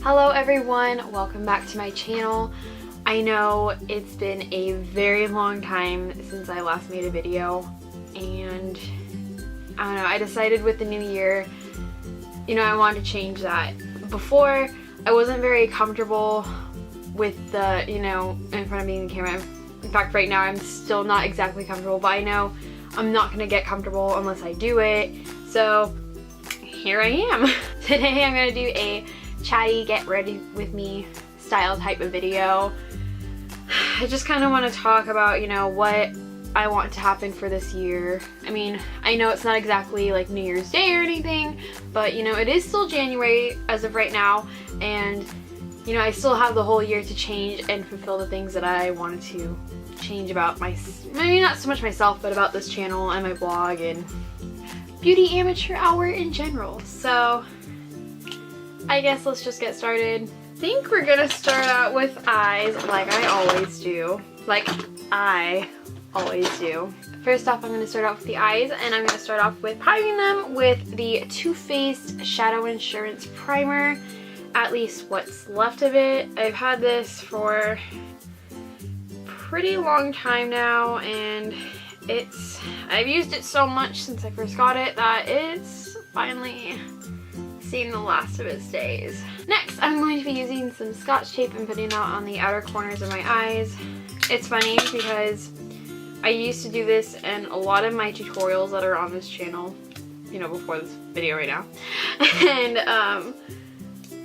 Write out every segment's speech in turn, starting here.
Hello everyone, welcome back to my channel. I know it's been a very long time since I last made a video, and I don't know, I decided with the new year, I wanted to change that. Before, I wasn't very comfortable with the, in front of me in the camera. In fact, right now I'm still not exactly comfortable, but I know I'm not gonna get comfortable unless I do it. So here I am. Today I'm gonna do a chatty get ready with me style type of video. I just kind of want to talk about, what I want to happen for this year. I mean, I know it's not exactly like New Year's Day or anything, but it is still January as of right now, and I still have the whole year to change and fulfill the things that I wanted to change about maybe not so much myself, but about this channel and my blog and beauty amateur hour in general. So I guess let's just get started. I think we're gonna start out with eyes like I always do. First off, I'm gonna start off with the eyes, and I'm gonna start off with priming them with the Too Faced Shadow Insurance Primer. At least what's left of it. I've had this for a pretty long time now, and I've used it so much since I first got it that it's finally seen the last of its days. Next, I'm going to be using some Scotch tape and putting it out on the outer corners of my eyes. It's funny because I used to do this in a lot of my tutorials that are on this channel, before this video right now. And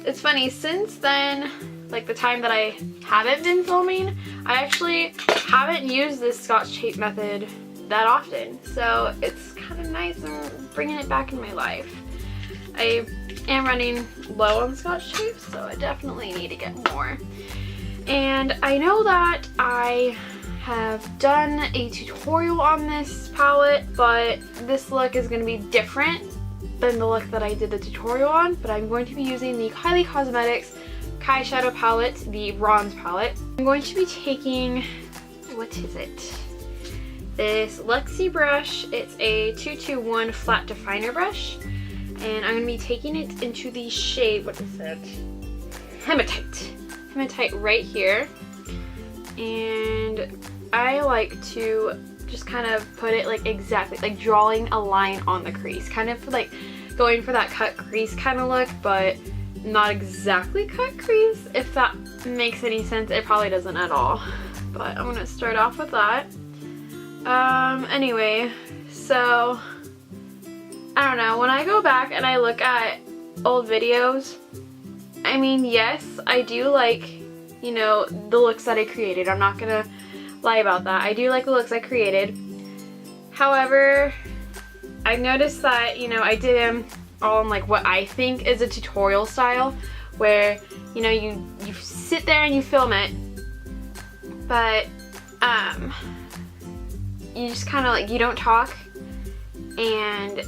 it's funny, since then, like the time that I haven't been filming, I actually haven't used this Scotch tape method that often. So it's kind of nice and bringing it back in my life. I am running low on Scotch tape, so I definitely need to get more. And I know that I have done a tutorial on this palette, but this look is going to be different than the look that I did the tutorial on. But I'm going to be using the Kylie Cosmetics Kai Shadow palette, the bronze palette. I'm going to be taking, what is it? This Luxie brush. It's a 221 flat definer brush. And I'm going to be taking it into the shade, what is it? Hematite. Hematite right here. And I like to just kind of put it like exactly, like drawing a line on the crease. Kind of like going for that cut crease kind of look, but not exactly cut crease, if that makes any sense. It probably doesn't at all. But I'm going to start off with that. Anyway, so I don't know, when I go back and I look at old videos, I mean, yes, I do like, the looks that I created. I'm not gonna lie about that. I do like the looks I created. However, I've noticed that, I did them all in like what I think is a tutorial style, where, you sit there and you film it, but, you just kind of like, you don't talk, and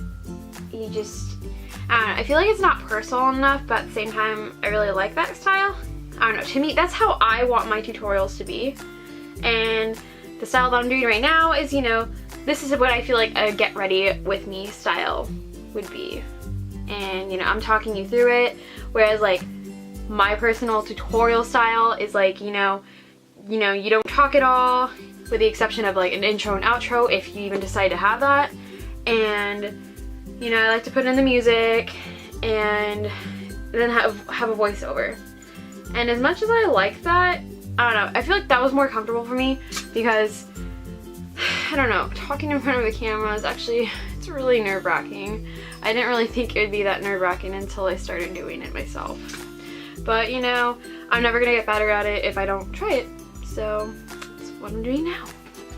you just, I don't know, I feel like it's not personal enough, but at the same time, I really like that style. I don't know, to me, that's how I want my tutorials to be. And the style that I'm doing right now is, this is what I feel like a get ready with me style would be. And, I'm talking you through it, whereas like my personal tutorial style is like, you don't talk at all, with the exception of like an intro and outro, if you even decide to have that. And I like to put in the music and then have a voiceover. And as much as I like that, I don't know, I feel like that was more comfortable for me because, I don't know, talking in front of the camera is actually, it's really nerve-wracking. I didn't really think it would be that nerve-wracking until I started doing it myself. But, I'm never gonna get better at it if I don't try it. So, that's what I'm doing now.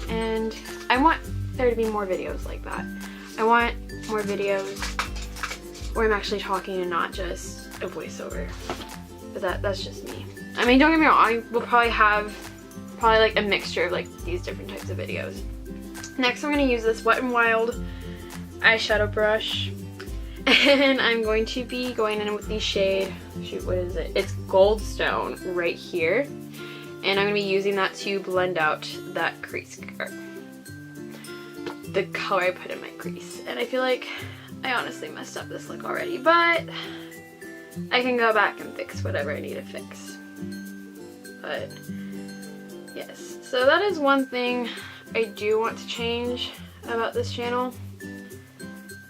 And I want there to be more videos like that. I want more videos where I'm actually talking and not just a voiceover. But that's just me. I mean, don't get me wrong, I will probably have like a mixture of like these different types of videos. Next, I'm going to use this Wet n Wild eyeshadow brush. And I'm going to be going in with the shade, shoot, what is it? It's Goldstone right here. And I'm going to be using that to blend out that crease, or the color I put in my crease. And I feel like I honestly messed up this look already, but I can go back and fix whatever I need to fix. But yes, so that is one thing I do want to change about this channel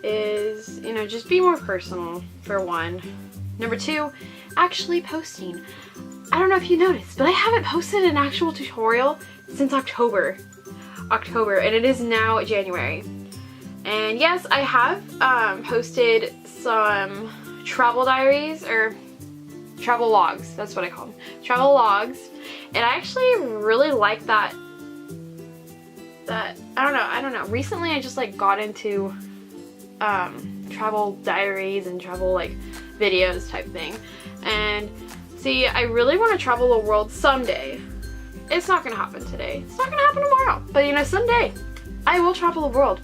is, you know, just be more personal, for one. Number two, actually posting. I don't know if you noticed, but I haven't posted an actual tutorial since October, and it is now January. And yes, I have posted some travel diaries, or travel logs, that's what I call them, travel logs, and I actually really like that, I don't know, recently I just like got into travel diaries and travel like videos type thing. And see, I really want to travel the world someday. It's not gonna happen today, it's not gonna happen tomorrow, but you know, someday I will travel the world.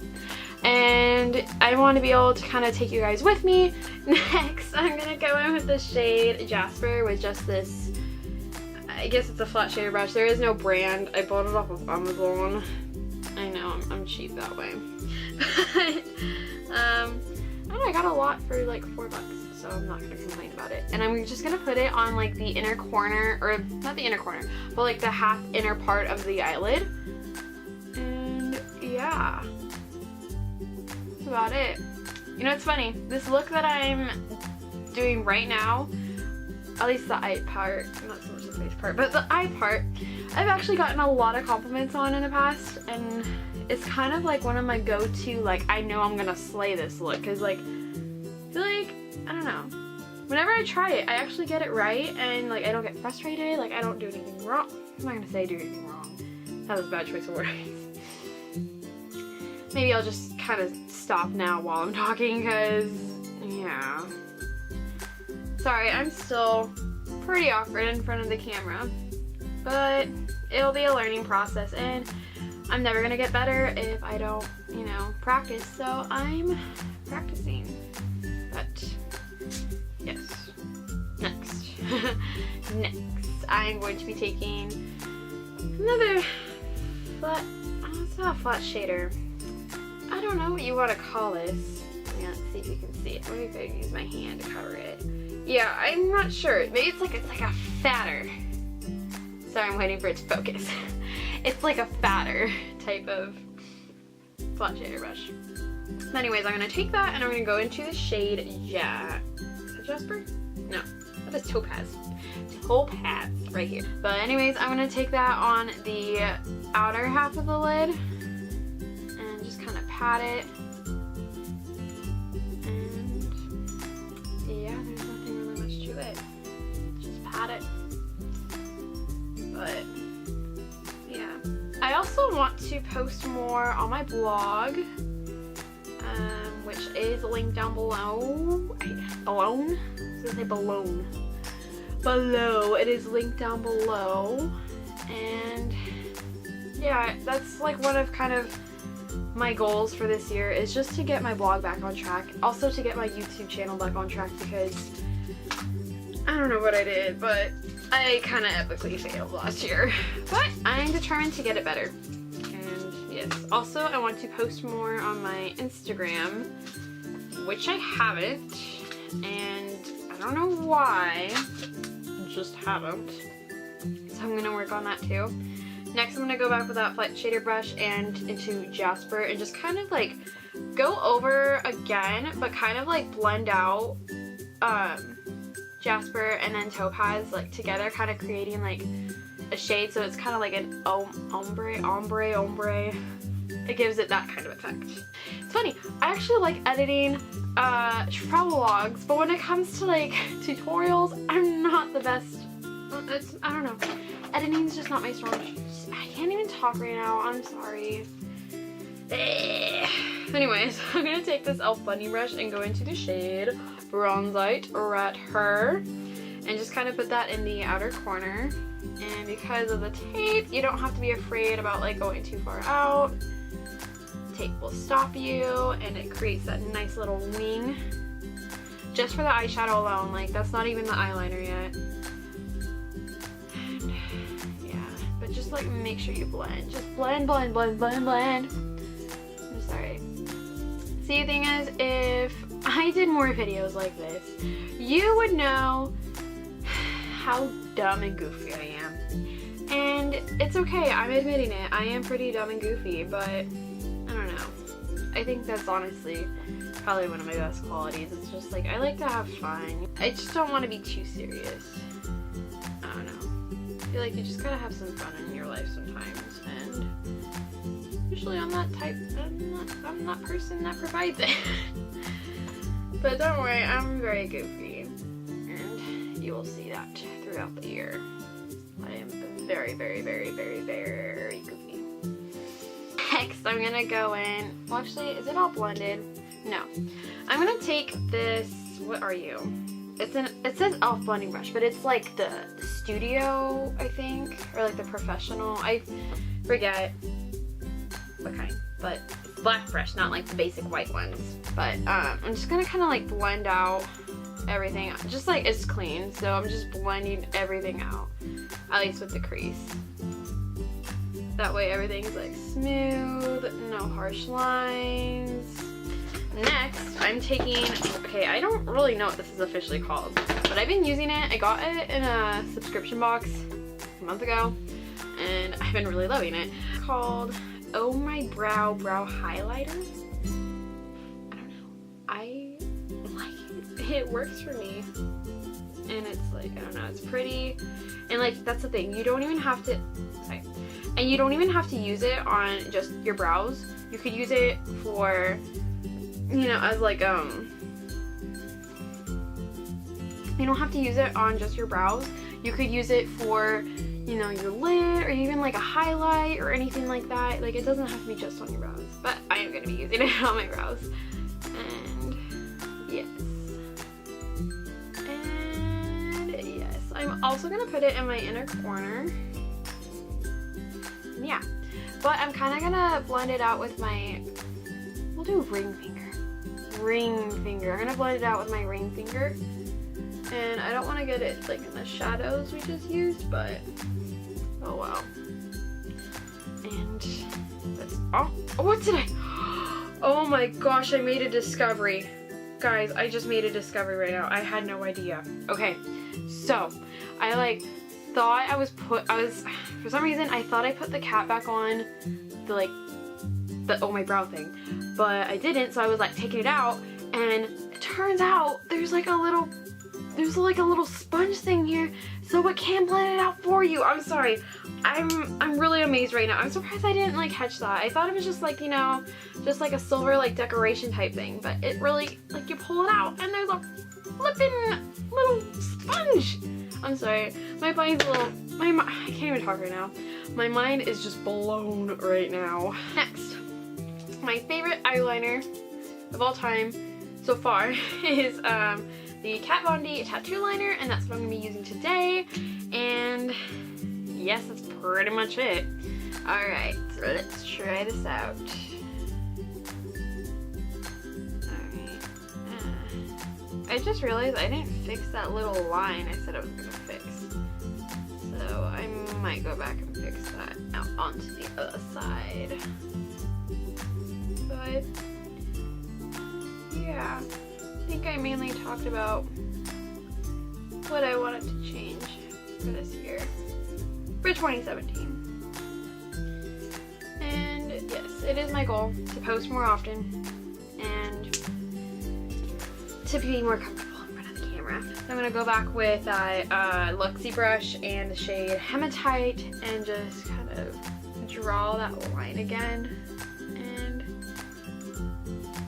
And I want to be able to kind of take you guys with me. Next, I'm going to go in with the shade Jasper with just this, I guess it's a flat shader brush. There is no brand. I bought it off of Amazon. I know, I'm cheap that way. But, I don't know, I got a lot for like $4, so I'm not going to complain about it. And I'm just going to put it on like the inner corner, or not the inner corner, but like the half inner part of the eyelid. And yeah. About it. You know, it's funny, this look that I'm doing right now, at least the eye part, not so much the face part, but the eye part, I've actually gotten a lot of compliments on in the past, and it's kind of like one of my go-to, like, I know I'm gonna slay this look, because like, I feel like, I don't know, whenever I try it, I actually get it right, and like, I don't get frustrated, like, I don't do anything wrong. I'm not gonna say do anything wrong, that was a bad choice of words. Maybe I'll just kind of stop now while I'm talking, because, yeah. Sorry, I'm still pretty awkward in front of the camera, but it'll be a learning process, and I'm never gonna get better if I don't, you know, practice, so I'm practicing. But, yes. Next. Next, I'm going to be taking another flat, oh, it's not a flat shader. I don't know what you want to call this. Yeah, let's see if you can see it. Maybe if I use my hand to cover it. Yeah, I'm not sure. Maybe it's like a fatter. Sorry, I'm waiting for it to focus. It's like a fatter type of flat shader brush. Anyways, I'm gonna take that and I'm gonna go into the shade is it Jasper? No, that is Topaz. Topaz right here. But anyways, I'm gonna take that on the outer half of the lid. Pat it, and yeah, there's nothing really much to it, just pat it. But yeah, I also want to post more on my blog, which is linked down below. I was gonna say below, it is linked down below, and yeah, that's like one of kind of my goals for this year is just to get my blog back on track. Also to get my YouTube channel back on track, because I don't know what I did, but I kind of epically failed last year. But I'm determined to get it better. And yes, also I want to post more on my Instagram, which I haven't, and I don't know why, I just haven't. So I'm gonna work on that too. Next, I'm going to go back with that flat shader brush and into Jasper and just kind of like go over again, but kind of like blend out Jasper and then Topaz like together, kind of creating like a shade, so it's kind of like an ombre. It gives it that kind of effect. It's funny, I actually like editing travel logs, but when it comes to like tutorials, I'm not the best. I don't know. Editing is just not my strong suit. I can't even talk right now. I'm sorry. Anyways, I'm gonna take this e.l.f. Bunny brush and go into the shade Bronzite Rat Her and just kind of put that in the outer corner. And because of the tape, you don't have to be afraid about like going too far out. Tape will stop you, and it creates that nice little wing. Just for the eyeshadow alone, like that's not even the eyeliner yet. And yeah, but just like make sure you blend. Just blend. I'm sorry. See, the thing is, if I did more videos like this, you would know how dumb and goofy I am. And it's okay, I'm admitting it. I am pretty dumb and goofy, but I don't know. I think that's honestly probably one of my best qualities. It's just like, I like to have fun. I just don't want to be too serious. I don't know. I feel like you just gotta have some fun in your life sometimes, and usually I'm that type. I'm that person that provides it. But don't worry, I'm very goofy, and you will see that throughout the year. I am very, very, very, very, very goofy. Next, I'm gonna go in. Well, actually, is it all blended? No. I'm gonna take this. What are you? It says e.l.f. blending brush, but it's like the studio, I think, or like the professional. I forget what kind, but it's black brush, not like the basic white ones. But I'm just gonna kind of like blend out everything, just like it's clean. So I'm just blending everything out, at least with the crease. That way everything's like smooth, no harsh lines. Next, I'm taking, okay, I don't really know what this is officially called, but I've been using it. I got it in a subscription box a month ago, and I've been really loving it. It's called Oh My Brow Highlighter. I don't know. I like it. It works for me. And it's like, I don't know, it's pretty. And like, that's the thing. You don't even have to, sorry. And you don't even have to use it on just your brows. You could use it for, you know, as like, you don't have to use it on just your brows. You could use it for, you know, your lid, or even like a highlight or anything like that. Like, it doesn't have to be just on your brows, but I am going to be using it on my brows. And yes. And yes, I'm also going to put it in my inner corner. Yeah, but I'm kind of going to blend it out with my, we'll do ring finger. I'm gonna blend it out with my ring finger, and I don't want to get it like in the shadows we just used, but oh well. And that's all. Oh, what did I? Oh my gosh, I made a discovery, guys. I just made a discovery right now. I had no idea. Okay, so I like thought I was for some reason I thought I put the cap back on the like the Oh My Brow thing, but I didn't, so I was like taking it out, and it turns out there's like a little sponge thing here, so it can blend it out for you. I'm sorry, I'm really amazed right now. I'm surprised I didn't like catch that. I thought it was just like, you know, just like a silver like decoration type thing, but it really, like, you pull it out and there's a flippin' little sponge. I'm sorry, my mind's a little, I can't even talk right now. My mind is just blown right now. Next, my favorite eyeliner of all time so far is the Kat Von D tattoo liner, and that's what I'm going to be using today. And yes, that's pretty much it. Alright, so let's try this out. Alright. I just realized I didn't fix that little line I said I was going to fix. So I might go back and fix that out onto the other side. But yeah, I think I mainly talked about what I wanted to change for this year, for 2017. And yes, it is my goal to post more often and to be more comfortable in front of the camera. So I'm going to go back with a Luxie brush and the shade Hematite and just kind of draw that line again. And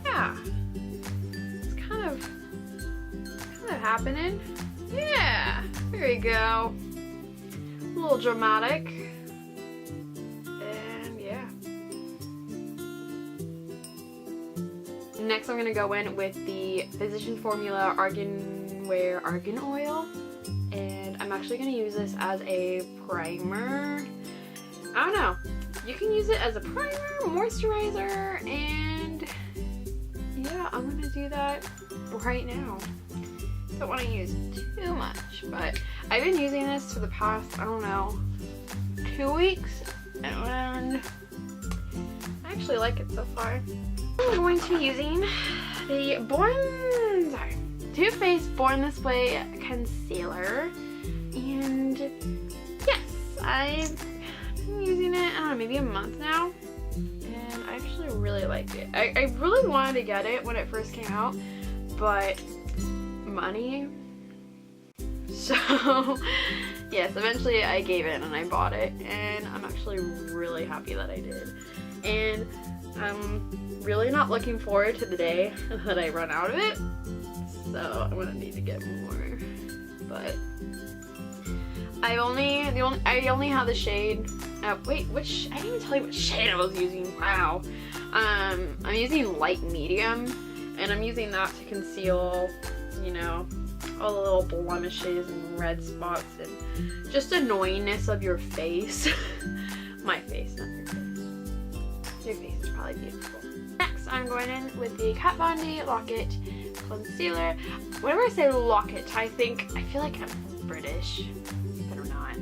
yeah, it's kind of happening. Yeah, there you go. A little dramatic. And yeah. Next I'm going to go in with the Physician Formula Argan Oil. And I'm actually going to use this as a primer. I don't know. You can use it as a primer, moisturizer, and yeah, I'm going to do that right now. Don't want to use too much, but I've been using this for the past, I don't know, 2 weeks, and I actually like it so far. I'm going to be using the Too Faced Born This Way concealer. And yes, I've been using it, I don't know, maybe a month now. And I actually really liked it. I really wanted to get it when it first came out, but money. So yes, eventually I gave in and I bought it, and I'm actually really happy that I did. And I'm really not looking forward to the day that I run out of it, so I'm gonna need to get more. But I only have the shade. Wait, which I didn't even tell you what shade I was using. Wow. I'm using light medium, and I'm using that to conceal, you know, all the little blemishes and red spots and just annoyingness of your face. My face, not your face. Your face is probably beautiful. Next, I'm going in with the Kat Von D Lock-It Concealer. Whenever I say Lock-It, I feel like I'm British, but I'm not.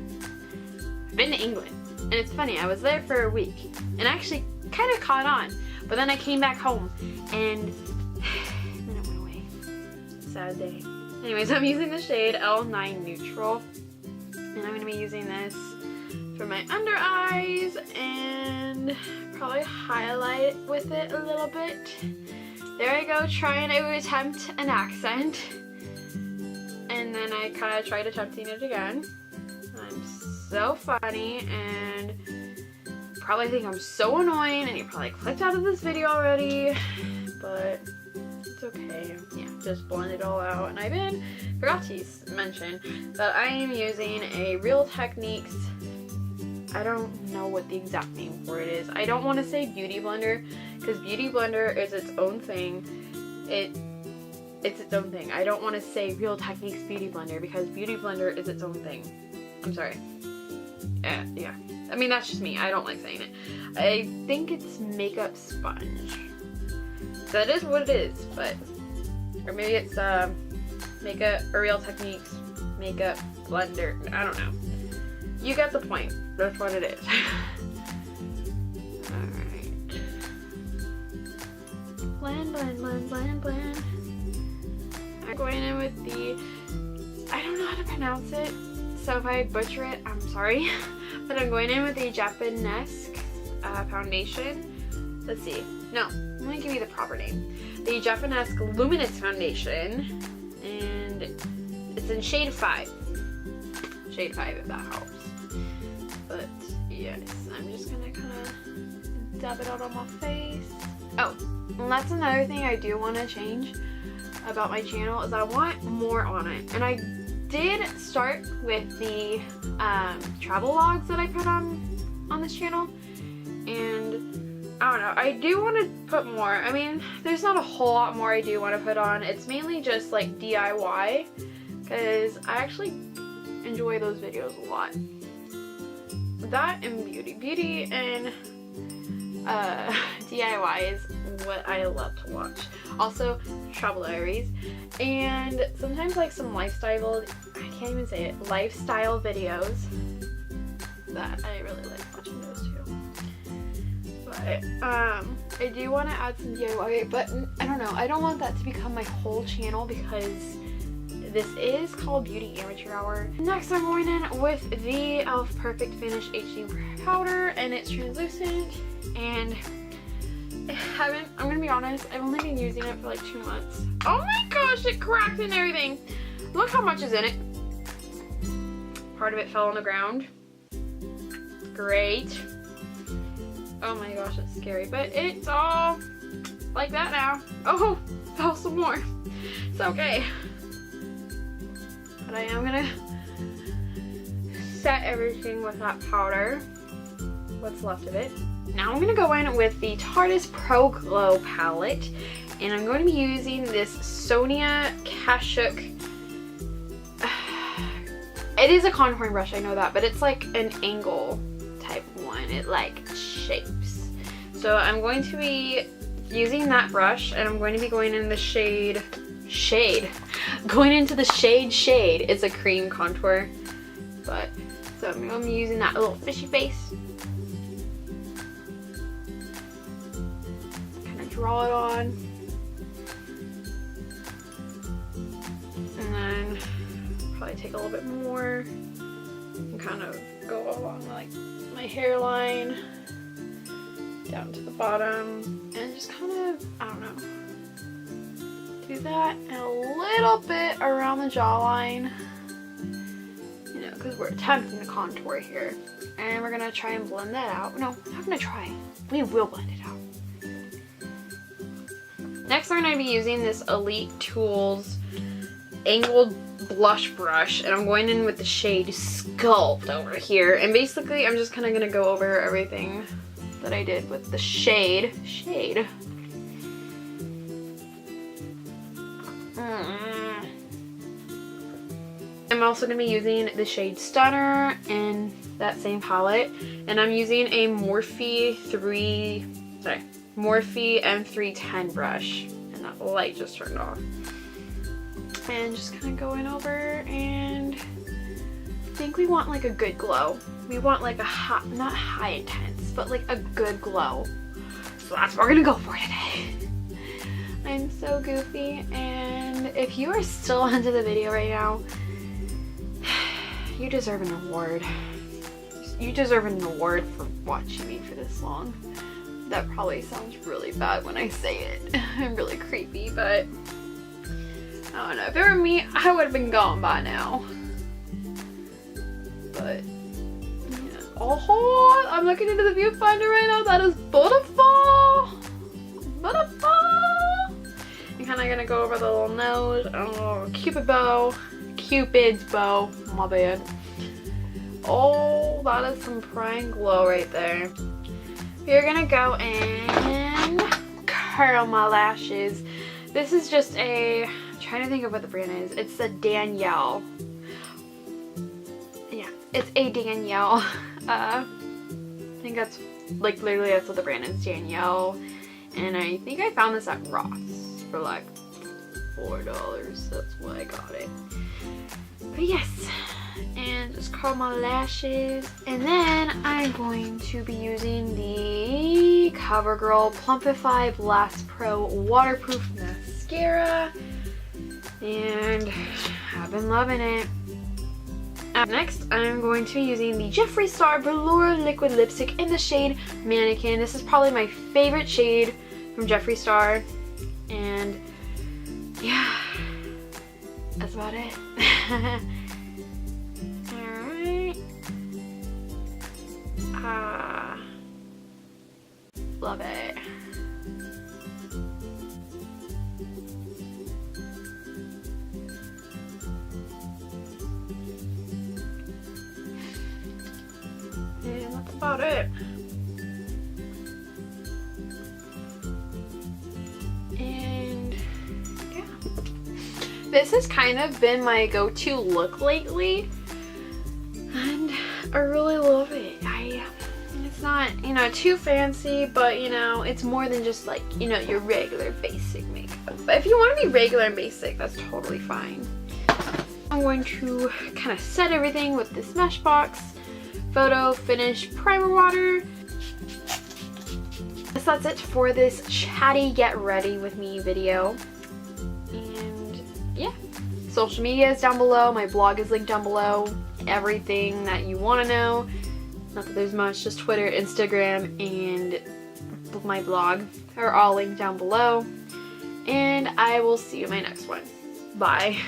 I've been to England, and it's funny, I was there for a week, and I actually kind of caught on, but then I came back home, and then it went away. Sad day. Anyways, I'm using the shade L9 Neutral, and I'm going to be using this for my under eyes and probably highlight with it a little bit. There I go, trying to attempt an accent, and then I kind of tried attempting it again. I'm so funny, and probably think I'm so annoying, and you probably clicked out of this video already, but it's okay. Yeah, just blend it all out. And I forgot to mention that I am using a Real Techniques, I don't know what the exact name for it is. I don't want to say Beauty Blender, because Beauty Blender is its own thing. It's its own thing. I don't want to say Real Techniques Beauty Blender, because Beauty Blender is its own thing. I'm sorry. Yeah. I mean, that's just me. I don't like saying it. I think it's Makeup Sponge. So that is what it is, but, or maybe it's Makeup or Real Techniques Makeup Blender. I don't know. You get the point. That's what it is. Alright. Blend, blend, blend, blend, blend. I'm going in with the, I don't know how to pronounce it, so if I butcher it, I'm sorry. But I'm going in with the Japanese foundation. Let's see. No, let me give you the proper name. The Japanese Luminous Foundation, and it's in shade 5. Shade 5, if that helps. But yes, I'm just gonna kind of dab it out on my face. Oh, and that's another thing I do want to change about my channel, is I want more on it. And I did start with the travel logs that I put on this channel, and I don't know, I do want to put more. I mean, there's not a whole lot more I do want to put on. It's mainly just like DIY, because I actually enjoy those videos a lot. That and beauty and DIY is what I love to watch. Also, travel diaries, and sometimes like some lifestyle, I can't even say it, lifestyle videos. That I really like watching those too. But I do want to add some DIY, but I don't know, I don't want that to become my whole channel, because this is called Beauty Amateur Hour. Next, I'm going in with the e.l.f. Perfect Finish HD powder, and it's translucent, and I'm gonna be honest, I've only been using it for like 2 months. Oh my gosh, it cracked and everything. Look how much is in it. Part of it fell on the ground. Great. Oh my gosh, it's scary, but it's all like that now. Oh, fell some more. It's okay. But I am gonna set everything with that powder, what's left of it. Now I'm gonna go in with the Tarte's Pro Glow palette, and I'm going to be using this Sonia Kashuk. It is a contouring brush, I know that, but it's like an angle type one. It like shapes. So I'm going to be using that brush, and I'm going to be going in the shade. Going into the shade. It's a cream contour, but so I'm going to be using that little fishy face. Kind of draw it on. probably take a little bit more and kind of go along like my hairline down to the bottom and just kind of, I don't know, do that and a little bit around the jawline, you know, because we're attempting to contour here. And we're gonna try and blend that out. No, I'm not gonna try. We will blend it out. Next, we're gonna be using this Elite Tools angled blush brush, and I'm going in with the shade Sculpt over here. And basically, I'm just kind of gonna go over everything that I did with the shade. I'm also going to be using the shade Stunner in that same palette, and I'm using a Morphe M310 brush, and that light just turned off. And just kind of going over, and I think we want like a good glow. We want like a hot, not high intense, but like a good glow. So that's what we're gonna go for today. I'm so goofy, and if you are still into the video right now, you deserve an award. You deserve an award for watching me for this long. That probably sounds really bad when I say it. I'm really creepy, but I don't know. If it were me, I would have been gone by now. But yeah. Oh, I'm looking into the viewfinder right now. That is beautiful. Beautiful. I'm kind of gonna go over the little nose. Oh, Cupid's bow. My bad. Oh, that is some prime glow right there. We're gonna go and curl my lashes. This is just I'm trying to think of what the brand is. It's the Danielle. Yeah, it's a Danielle. I think that's like literally that's what the brand is, Danielle. And I think I found this at Ross for like $4. That's why I got it. But yes, and just curl my lashes, and then I'm going to be using the CoverGirl Plumpify Blast Pro Waterproof Mascara, and I've been loving it. Next, I'm going to be using the Jeffree Star Velour Liquid Lipstick in the shade Mannequin. This is probably my favorite shade from Jeffree Star, and yeah, that's about it. Alright. Love it. And that's about it. And yeah. This has kind of been my go-to look lately, and I really love it. It's not, you know, too fancy, but you know, it's more than just like, you know, your regular basic makeup. But if you want to be regular and basic, that's totally fine. I'm going to kind of set everything with this Smashbox Photo Finish Primer Water. So that's it for this Chatty Get Ready With Me video. And yeah, social media is down below, my blog is linked down below, everything that you want to know. Not that there's much, just Twitter, Instagram, and my blog are all linked down below. And I will see you in my next one. Bye.